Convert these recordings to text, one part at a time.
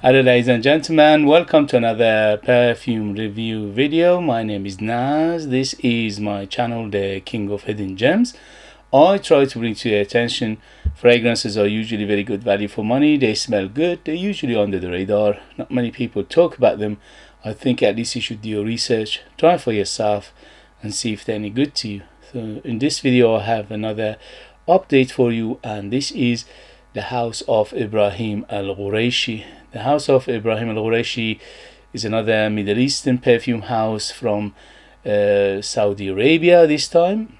Hello ladies and gentlemen, welcome to another perfume review video. My name is Naz. This is my channel, the King of Hidden Gems. I try to bring to your attention fragrances are usually very good value for money. They smell good, they're usually under the radar, not many people talk about them. I think at least you should do your research, try for yourself and see if they're any good to you. So in this video I have another update for you, and this is the house of Ibrahim Al Qurashi. The house of Ibrahim Al Qurashi is another Middle Eastern perfume house from Saudi Arabia this time,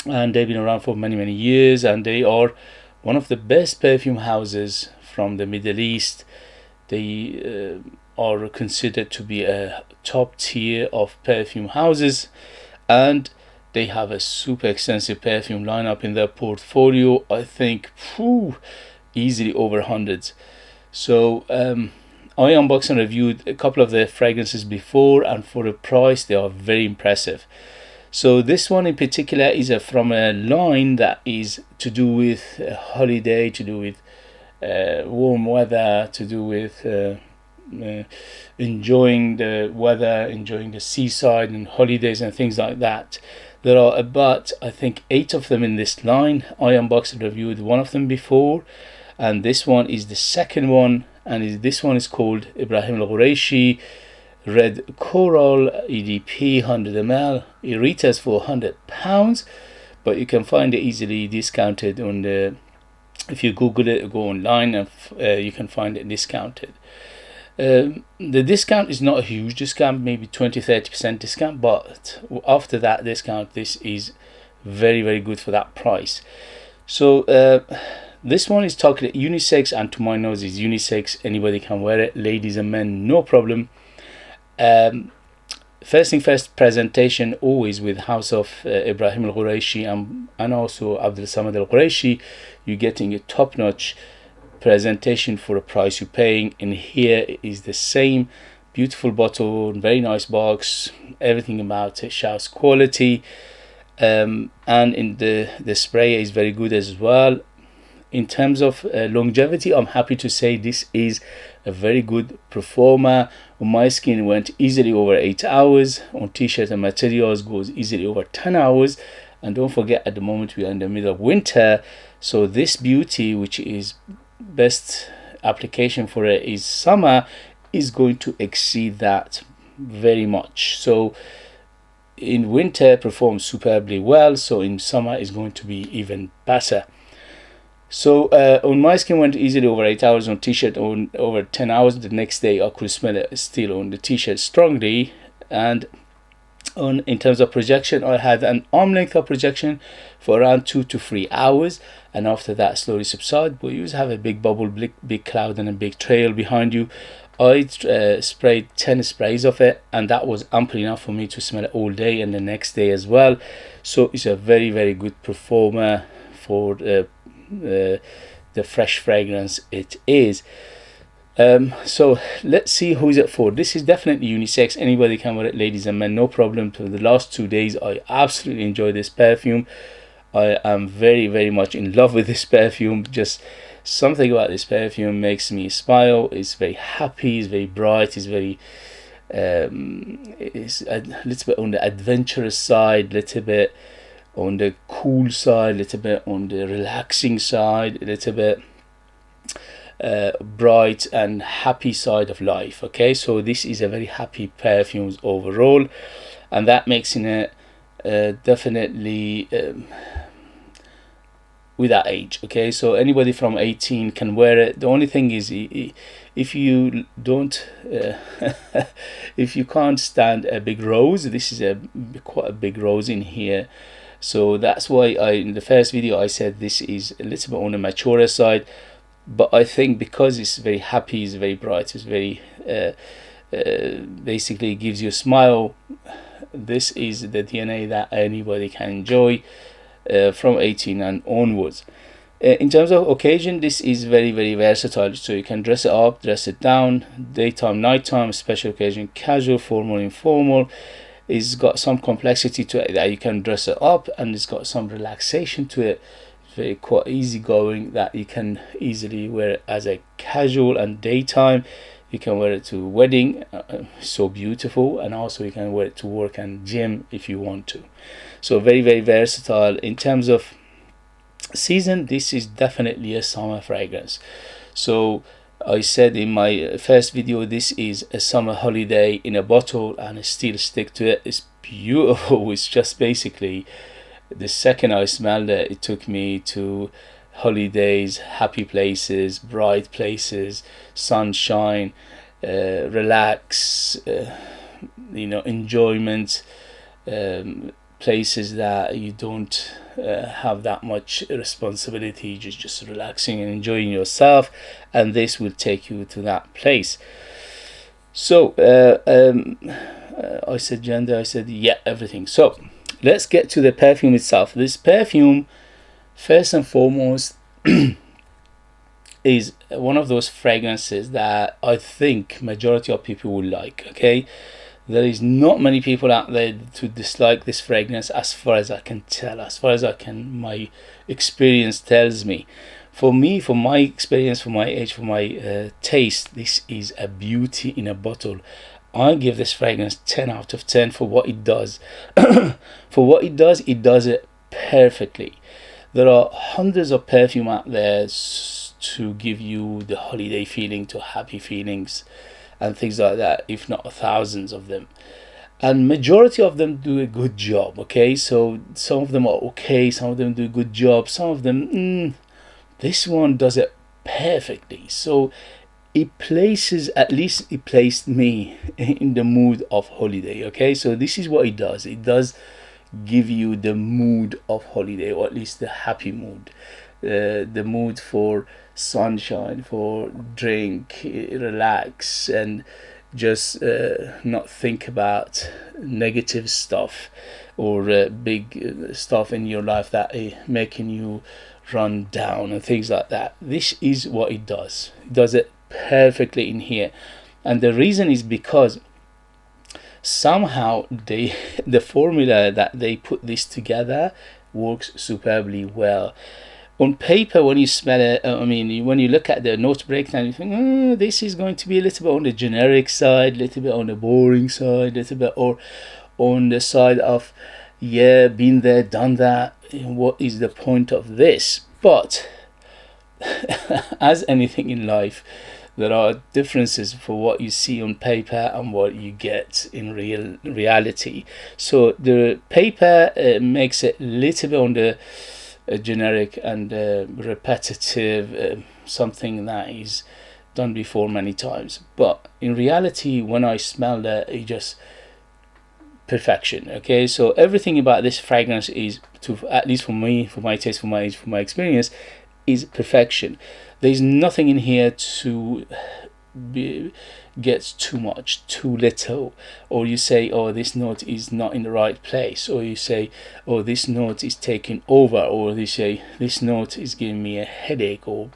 and they've been around for many years, and they are one of the best perfume houses from the Middle East. They are considered to be a top tier of perfume houses, and they have a super extensive perfume lineup in their portfolio. I think easily over hundreds. So I unboxed and reviewed a couple of their fragrances before, and for the price they are very impressive. So this one in particular is from a line that is to do with holiday, to do with warm weather, to do with enjoying the weather, enjoying the seaside and holidays and things like that. There are about, I think, 8 of them in this line. I unboxed and reviewed one of them before, and this one is the second one, and this one is called Ibrahim Al Qurashi Red Coral EDP 100ml. It retails for £100, but you can find it easily discounted on the, if you Google it, go online, and you can find it discounted. The discount is not a huge discount, maybe 20-30% discount, but after that discount this is very good for that price. So this one is targeted unisex, and to my nose is unisex. Anybody can wear it, ladies and men, no problem. First thing first, presentation always with house of Ibrahim Al Qurashi and also Abdul Samad Al Qurashi. You're getting a top-notch presentation for a price you're paying. In here is the same beautiful bottle, very nice box, everything about it shows quality, and in the spray is very good as well. In terms of longevity, I'm happy to say this is a very good performer. On my skin went easily over 8 hours, on t-shirt and materials goes easily over 10 hours, and don't forget at the moment we are in the middle of winter, so this beauty, which is best application for it is summer, is going to exceed that very much. So in winter performs superbly well, so in summer is going to be even better. So on my skin went easily over 8 hours, on t-shirt on over 10 hours. The next day I could smell it still on the t-shirt strongly. And in terms of projection, I had an arm length of projection for around 2 to 3 hours, and after that slowly subside. But you have a big bubble, big cloud and a big trail behind you. I sprayed 10 sprays of it, and that was ample enough for me to smell it all day and the next day as well. So it's a very good performer for the fresh fragrance it is. So let's see who is it for. This is definitely unisex, anybody can wear it, ladies and men, no problem. For the last 2 days I absolutely enjoy this perfume. I am very much in love with this perfume. Just something about this perfume makes me smile. It's very happy, it's very bright, it's very it's a little bit on the adventurous side, little bit on the cool side, little bit on the relaxing side, a little bit bright and happy side of life. Okay, so this is a very happy perfume overall, and that makes it definitely without age. Okay, so anybody from 18 can wear it. The only thing is, if you don't if you can't stand a big rose, this is quite a big rose in here. So that's why in the first video I said this is a little bit on the mature side, but I think because it's very happy, it's very bright, it's very basically gives you a smile, this is the DNA that anybody can enjoy from 18 and onwards. In terms of occasion, this is very versatile, so you can dress it up, dress it down, daytime, nighttime, special occasion, casual, formal, informal. It's got some complexity to it that you can dress it up, and it's got some relaxation to it. very quite easygoing, that you can easily wear it as a casual and daytime. You can wear it to wedding, so beautiful, and also you can wear it to work and gym if you want to. So very, very versatile. In terms of season, this is definitely a summer fragrance. So I said in my first video, this is a summer holiday in a bottle, and I still stick to it. It's beautiful. It's just basically, the second I smelled it, it took me to holidays, happy places, bright places, sunshine, relax, enjoyment, places that you don't have that much responsibility, just relaxing and enjoying yourself, and this will take you to that place. So I said gender, I said yeah, everything. So let's get to the perfume itself. This perfume, first and foremost, is one of those fragrances that I think majority of people will like. Okay, there is not many people out there to dislike this fragrance, as far as I can tell, my experience tells me. For me, for my experience, for my age, for my taste, this is a beauty in a bottle. I give this fragrance 10 out of 10 for what it does. For what it does it perfectly. There are hundreds of perfume out there to give you the holiday feeling, to happy feelings and things like that, if not thousands of them, and majority of them do a good job. Okay, so some of them are okay, some of them do a good job, some of them this one does it perfectly. So it places, at least it placed me in the mood of holiday. Okay, so this is what it does. It does give you the mood of holiday, or at least the happy mood, the mood for sunshine, for drink, relax, and just not think about negative stuff or big stuff in your life that is making you run down and things like that. This is what it does. It does it perfectly in here, and the reason is because somehow the formula that they put this together works superbly well. On paper, when you smell it, when you look at the note breakdown, you think, this is going to be a little bit on the generic side, a little bit on the boring side, a little bit or on the side of, yeah, been there, done that, what is the point of this? But as anything in life, there are differences for what you see on paper and what you get in reality. So the paper makes it a little bit on the generic and repetitive, something that is done before many times. But in reality, when I smell it, it just perfection. Okay, so everything about this fragrance is, to at least for me, for my taste, for my age, for my experience, is perfection. There's nothing in here to gets too much, too little, or you say, oh, this note is not in the right place, or you say, oh, this note is taking over, or they say this note is giving me a headache, or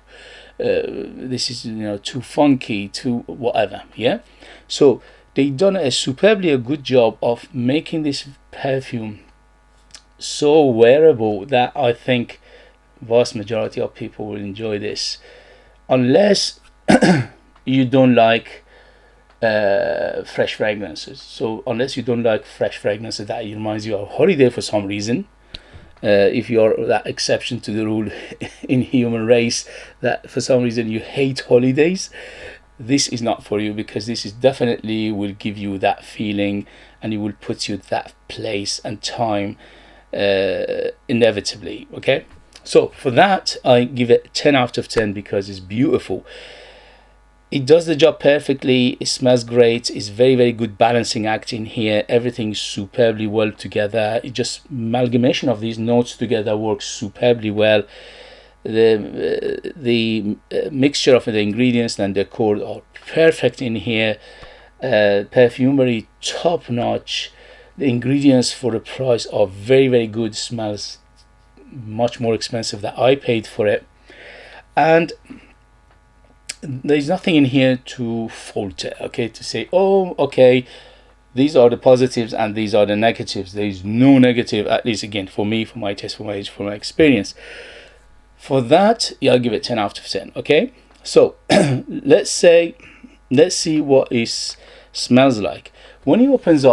this is too funky, too whatever. Yeah, so they done a superbly a good job of making this perfume so wearable that I think vast majority of people will enjoy this, unless you don't like fresh fragrances. So unless you don't like fresh fragrances that reminds you of holiday for some reason, if you're that exception to the rule in human race that for some reason you hate holidays, this is not for you, because this is definitely will give you that feeling and it will put you at that place and time inevitably. Okay, so for that I give it 10 out of 10 because it's beautiful. It does the job perfectly. It smells great. It's very, very good balancing act in here. Everything's superbly well together. It just amalgamation of these notes together works superbly well. The mixture of the ingredients and the core are perfect in here. Perfumery top notch. The ingredients for the price are very, very good. Smells much more expensive than I paid for it, and there's nothing in here to fault it. Okay, to say, oh, okay, these are the positives and these are the negatives. There's no negative, at least again for me, for my taste, for my age, for my experience. For that, yeah, I'll give it 10 out of 10. Okay, so let's see what it smells like. When it opens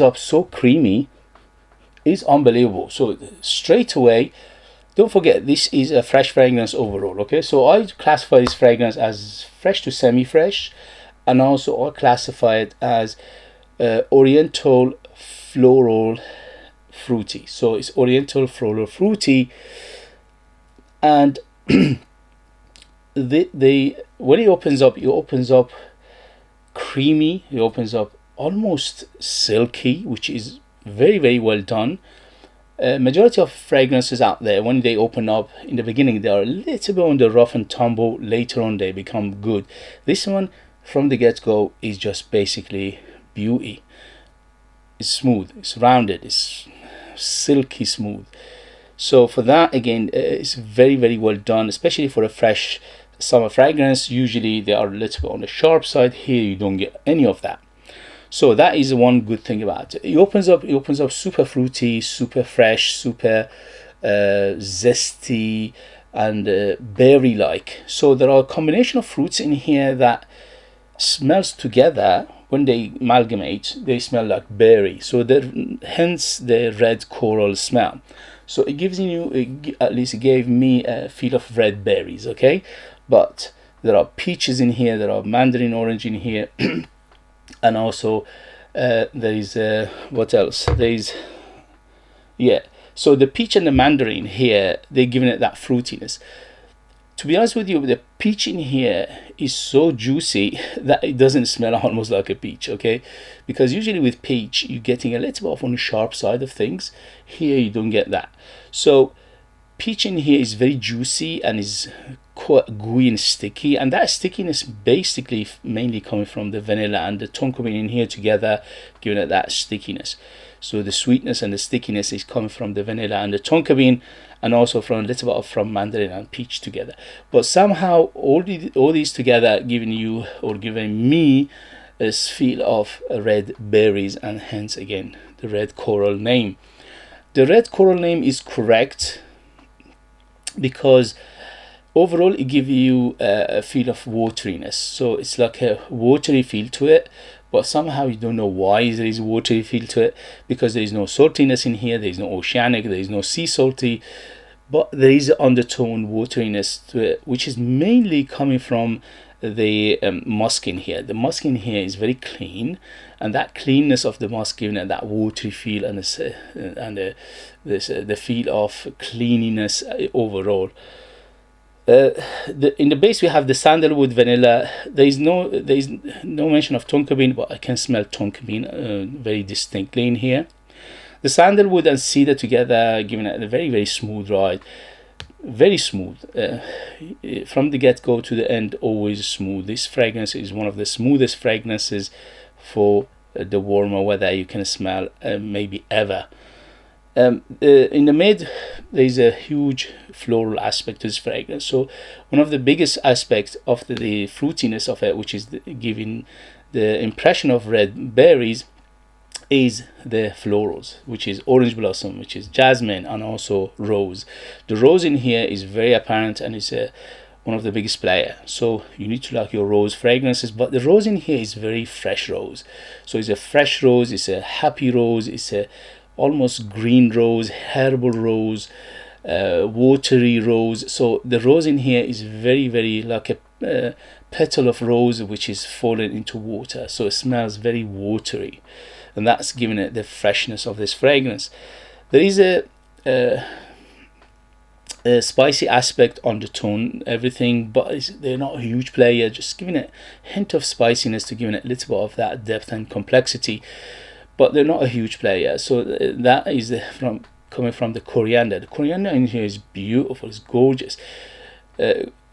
up so creamy. It's unbelievable. So straight away, don't forget this is a fresh fragrance overall. Okay, so I classify this fragrance as fresh to semi-fresh, and also I classify it as oriental floral fruity. So it's oriental floral fruity, and when it opens up creamy. It opens up almost silky, which is very, very well done. Majority of fragrances out there, when they open up in the beginning, they are a little bit on the rough and tumble. Later on they become good. This one from the get-go is just basically beauty. It's smooth, it's rounded, it's silky smooth. So for that, again, it's very, very well done, especially for a fresh summer fragrance. Usually they are a little bit on the sharp side. Here you don't get any of that. So that is one good thing about it. It opens up super fruity, super fresh, super zesty, and berry like. So there are a combination of fruits in here that smells together. When they amalgamate, they smell like berry. So hence the red coral smell. So it gives you, at least it gave me a feel of red berries. Okay, but there are peaches in here, there are mandarin orange in here. And also there is what else, so the peach and the mandarin here, they're giving it that fruitiness. To be honest with you, the peach in here is so juicy that it doesn't smell almost like a peach. Okay, because usually with peach you're getting a little bit on the sharp side of things. Here you don't get that. So peach in here is very juicy and is quite gooey and sticky, and that stickiness basically mainly coming from the vanilla and the tonka bean in here together, giving it that stickiness. So the sweetness and the stickiness is coming from the vanilla and the tonka bean, and also from a little bit from mandarin and peach together. But somehow all these together giving me this feel of red berries, and hence again the red coral name. The red coral name is correct because overall it gives you a feel of wateriness. So it's like a watery feel to it, but somehow you don't know why there is a watery feel to it, because there is no saltiness in here, there is no oceanic, there is no sea salty, but there is an undertone wateriness to it, which is mainly coming from the musk in here. The musk in here is very clean, and that cleanness of the musk giving it that watery feel, and the feel of cleanliness overall. In the base we have the sandalwood vanilla. There is no mention of tonka bean, but I can smell tonka bean very distinctly in here. The sandalwood and cedar together giving it a very, very smooth ride. Very smooth from the get-go to the end, always smooth. This fragrance is one of the smoothest fragrances for the warmer weather you can smell maybe ever. In the mid, there is a huge floral aspect to this fragrance. So one of the biggest aspects of the fruitiness of it, which is giving the impression of red berries, is the florals, which is orange blossom, which is jasmine, and also rose. The rose in here is very apparent, and it's one of the biggest player. So you need to like your rose fragrances, but the rose in here is very fresh rose. So it's a fresh rose, it's a happy rose, it's a almost green rose, herbal rose, watery rose. So the rose in here is very, very like a petal of rose which is fallen into water, so it smells very watery, and that's giving it the freshness of this fragrance. There is a spicy aspect on the tone, everything, but they're not a huge player, just giving it a hint of spiciness to giving it a little bit of that depth and complexity, but they're not a huge player. So that is coming from the coriander. The coriander in here is beautiful, it's gorgeous.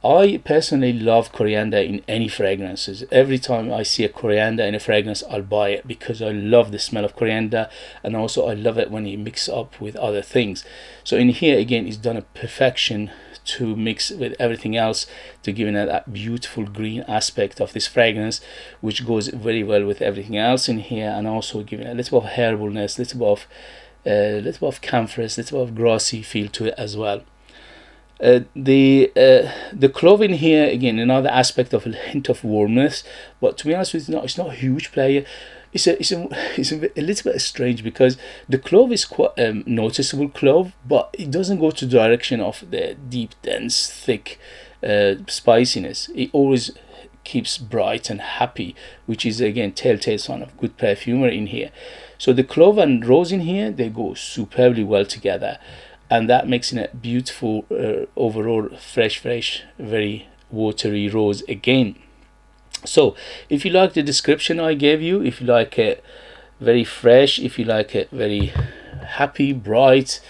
I personally love coriander in any fragrances. Every time I see a coriander in a fragrance, I'll buy it, because I love the smell of coriander, and also I love it when you mix up with other things. So in here again, it's done a perfection to mix with everything else to give it that beautiful green aspect of this fragrance, which goes very well with everything else in here, and also giving a little bit of herbalness, little bit of camphorous, little bit of grassy feel to it as well. The clove in here, again, another aspect of a hint of warmness, but to be honest with you, it's not a huge player. It's a little bit strange because the clove is quite noticeable clove, but it doesn't go to the direction of the deep, dense, thick spiciness. It always keeps bright and happy, which is again telltale sign of good perfumer in here. So the clove and rose in here, they go superbly well together, and that makes it a beautiful overall fresh, very watery rose again. So if you like the description I gave you, if you like it very fresh, if you like it very happy, bright,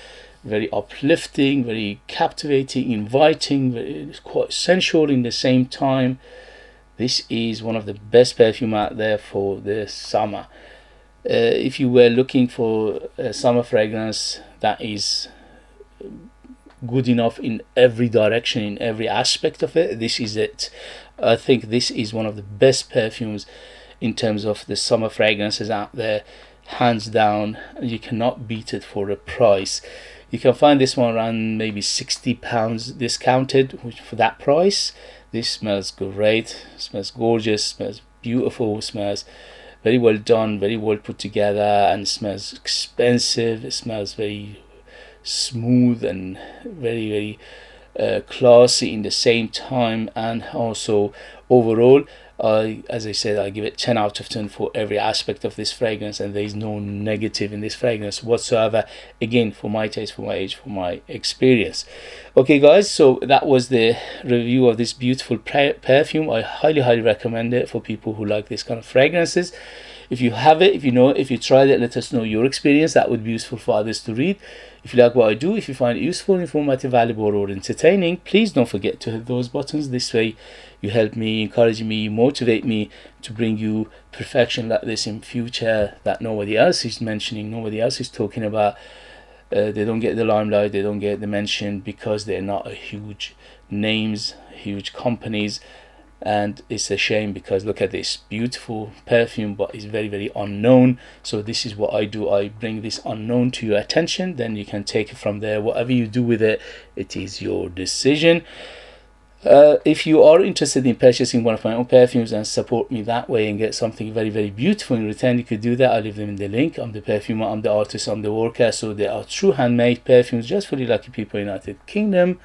very uplifting, very captivating, inviting, very quite sensual in the same time, this is one of the best perfume out there for the summer. If you were looking for a summer fragrance that is good enough in every direction, in every aspect of it, this is it. I think this is one of the best perfumes in terms of the summer fragrances out there, hands down. You cannot beat it for a price. You can find this one around maybe £60 discounted for that price. This smells great, smells gorgeous, smells beautiful, smells very well done, very well put together, and smells expensive. It smells very smooth and very classy in the same time. And also overall, as I said, I give it 10 out of 10 for every aspect of this fragrance, and there is no negative in this fragrance whatsoever, again, for my taste, for my age, for my experience. Okay guys, so that was the review of this beautiful perfume. I highly recommend it for people who like this kind of fragrances. If you have it, if you know it, if you tried it, let us know your experience. That would be useful for others to read. If you like what I do, if you find it useful, informative, valuable, or entertaining, please don't forget to hit those buttons. This way you help me, encourage me, motivate me to bring you perfection like this in future that nobody else is mentioning, nobody else is talking about. They don't get the limelight, they don't get the mention because they're not a huge names, huge companies. And it's a shame because look at this beautiful perfume, but it's very unknown. So this is what I do, I bring this unknown to your attention, then you can take it from there. Whatever you do with it, it is your decision. If you are interested in purchasing one of my own perfumes and support me that way and get something very beautiful in return, you could do that. I'll leave them in the link. I'm the perfumer, I'm the artist, I'm the worker. So they are true handmade perfumes just for the lucky people in the United Kingdom.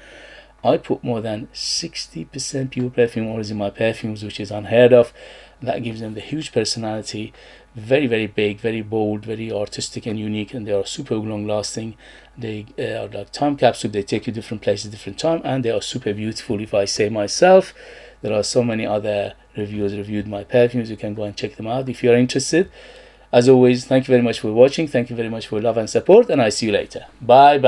I put more than 60% pure perfume oils in my perfumes, which is unheard of. That gives them the huge personality, very big, very bold, very artistic and unique, and they are super long lasting. They are like time capsule. They take you different places, different time, and they are super beautiful. If I say myself, there are so many other reviewers reviewed my perfumes. You can go and check them out if you're interested. As always, thank you very much for watching. Thank you very much for love and support, and I see you later. Bye.